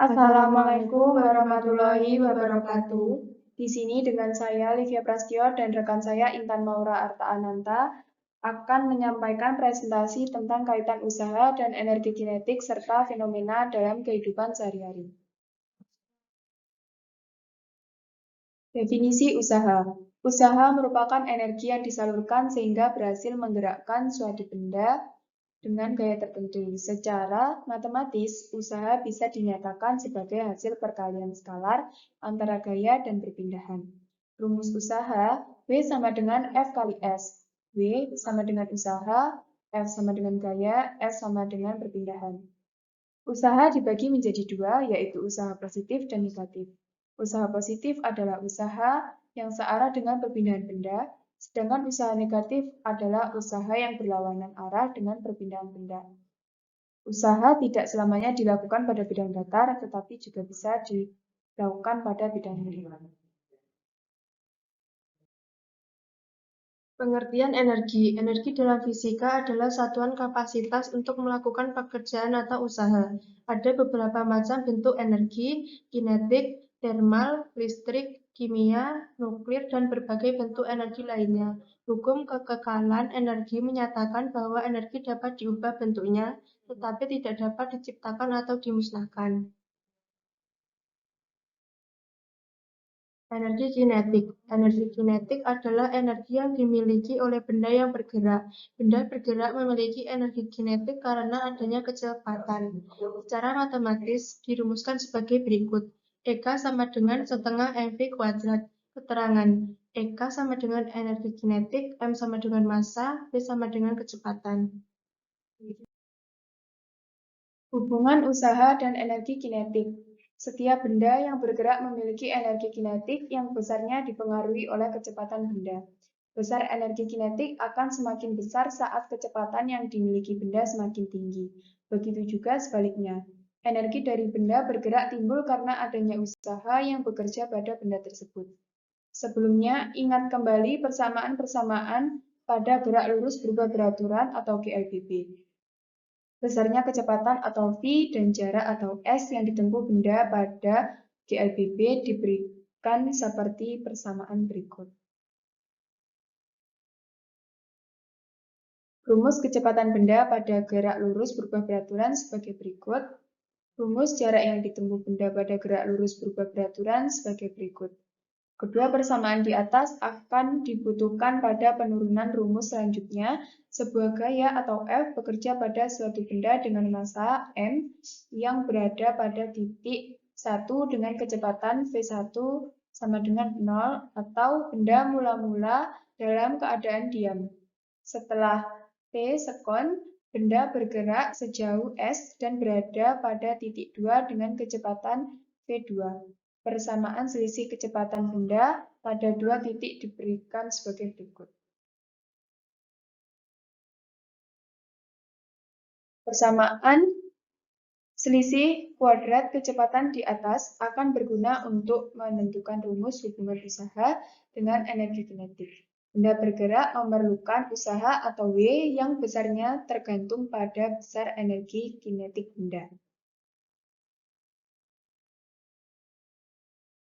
Assalamualaikum warahmatullahi wabarakatuh. Di sini dengan saya Livia Prastyo dan rekan saya Intan Maura Arta Ananta akan menyampaikan presentasi tentang kaitan usaha dan energi kinetik serta fenomena dalam kehidupan sehari-hari. Definisi usaha. Usaha merupakan energi yang disalurkan sehingga berhasil menggerakkan suatu benda dengan gaya tertentu. Secara matematis, usaha bisa dinyatakan sebagai hasil perkalian skalar antara gaya dan perpindahan. Rumus usaha, W sama dengan F kali S. W sama dengan usaha, F sama dengan gaya, S sama dengan perpindahan. Usaha dibagi menjadi dua, yaitu usaha positif dan negatif. Usaha positif adalah usaha yang searah dengan perpindahan benda, sedangkan usaha negatif adalah usaha yang berlawanan arah dengan perpindahan benda. Usaha tidak selamanya dilakukan pada bidang datar, tetapi juga bisa dilakukan pada bidang miring. Pengertian energi. Energi dalam fisika adalah satuan kapasitas untuk melakukan pekerjaan atau usaha. Ada beberapa macam bentuk energi, kinetik, termal, listrik, kimia, nuklir, dan berbagai bentuk energi lainnya. Hukum kekekalan energi menyatakan bahwa energi dapat diubah bentuknya, tetapi tidak dapat diciptakan atau dimusnahkan. Energi kinetik. Energi kinetik adalah energi yang dimiliki oleh benda yang bergerak. Benda bergerak memiliki energi kinetik karena adanya kecepatan. Secara matematis dirumuskan sebagai berikut. EK sama dengan setengah mv kuadrat. Keterangan. EK sama dengan energi kinetik, M sama dengan massa, V sama dengan kecepatan. Hubungan usaha dan energi kinetik. Setiap benda yang bergerak memiliki energi kinetik yang besarnya dipengaruhi oleh kecepatan benda. Besar energi kinetik akan semakin besar saat kecepatan yang dimiliki benda semakin tinggi. Begitu juga sebaliknya. Energi dari benda bergerak timbul karena adanya usaha yang bekerja pada benda tersebut. Sebelumnya, ingat kembali persamaan-persamaan pada gerak lurus berubah beraturan atau GLBB. Besarnya kecepatan atau V dan jarak atau S yang ditempuh benda pada GLBB diberikan seperti persamaan berikut. Rumus kecepatan benda pada gerak lurus berubah beraturan sebagai berikut. Rumus jarak yang ditempuh benda pada gerak lurus berubah beraturan sebagai berikut. Kedua persamaan di atas akan dibutuhkan pada penurunan rumus selanjutnya. Sebuah gaya atau F bekerja pada suatu benda dengan massa M yang berada pada titik 1 dengan kecepatan V1 sama dengan 0 atau benda mula-mula dalam keadaan diam. Setelah T sekon, benda bergerak sejauh S dan berada pada titik 2 dengan kecepatan V2. Persamaan selisih kecepatan benda pada dua titik diberikan sebagai berikut. Persamaan selisih kuadrat kecepatan di atas akan berguna untuk menentukan rumus hubungan usaha dengan energi kinetik. Benda bergerak memerlukan usaha atau W yang besarnya tergantung pada besar energi kinetik benda.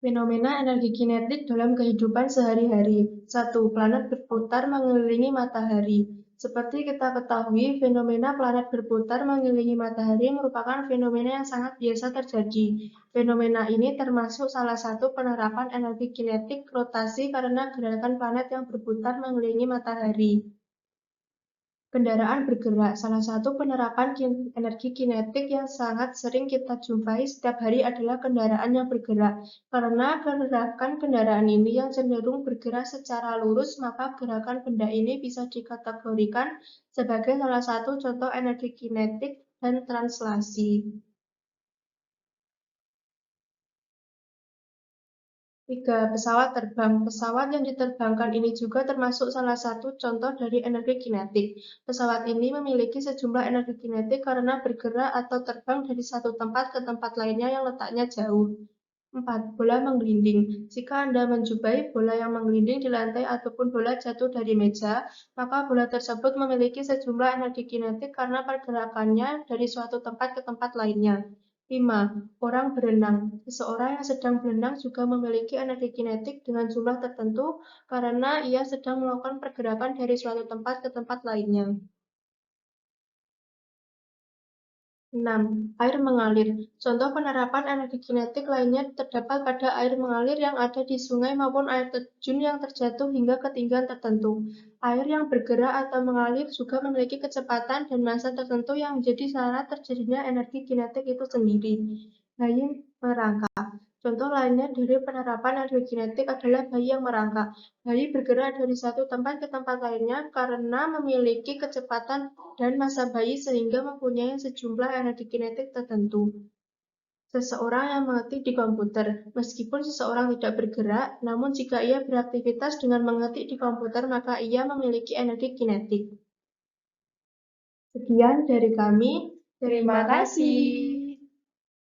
Fenomena energi kinetik dalam kehidupan sehari-hari. 1. Planet berputar mengelilingi matahari. Seperti kita ketahui, fenomena planet berputar mengelilingi matahari merupakan fenomena yang sangat biasa terjadi. Fenomena ini termasuk salah satu penerapan energi kinetik rotasi karena gerakan planet yang berputar mengelilingi matahari. Kendaraan bergerak, salah satu penerapan energi kinetik yang sangat sering kita jumpai setiap hari adalah kendaraan yang bergerak. Karena gerakan kendaraan ini yang cenderung bergerak secara lurus, maka gerakan benda ini bisa dikategorikan sebagai salah satu contoh energi kinetik dan translasi. 3. Pesawat terbang. Pesawat yang diterbangkan ini juga termasuk salah satu contoh dari energi kinetik. Pesawat ini memiliki sejumlah energi kinetik karena bergerak atau terbang dari satu tempat ke tempat lainnya yang letaknya jauh. 4. Bola menggelinding. Jika Anda menjumpai bola yang menggelinding di lantai ataupun bola jatuh dari meja, maka bola tersebut memiliki sejumlah energi kinetik karena pergerakannya dari suatu tempat ke tempat lainnya. 5. Orang berenang. Seseorang yang sedang berenang juga memiliki energi kinetik dengan jumlah tertentu karena ia sedang melakukan pergerakan dari suatu tempat ke tempat lainnya. 6. Air mengalir. Contoh penerapan energi kinetik lainnya terdapat pada air mengalir yang ada di sungai maupun air terjun yang terjatuh hingga ketinggian tertentu. Air yang bergerak atau mengalir juga memiliki kecepatan dan massa tertentu yang menjadi syarat terjadinya energi kinetik itu sendiri. Bayi merangkak. Contoh lainnya dari penerapan energi kinetik adalah bayi yang merangkak. Bayi bergerak dari satu tempat ke tempat lainnya karena memiliki kecepatan dan massa bayi sehingga mempunyai sejumlah energi kinetik tertentu. Seseorang yang mengetik di komputer. Meskipun seseorang tidak bergerak, namun jika ia beraktivitas dengan mengetik di komputer, maka ia memiliki energi kinetik. Sekian dari kami. Terima kasih.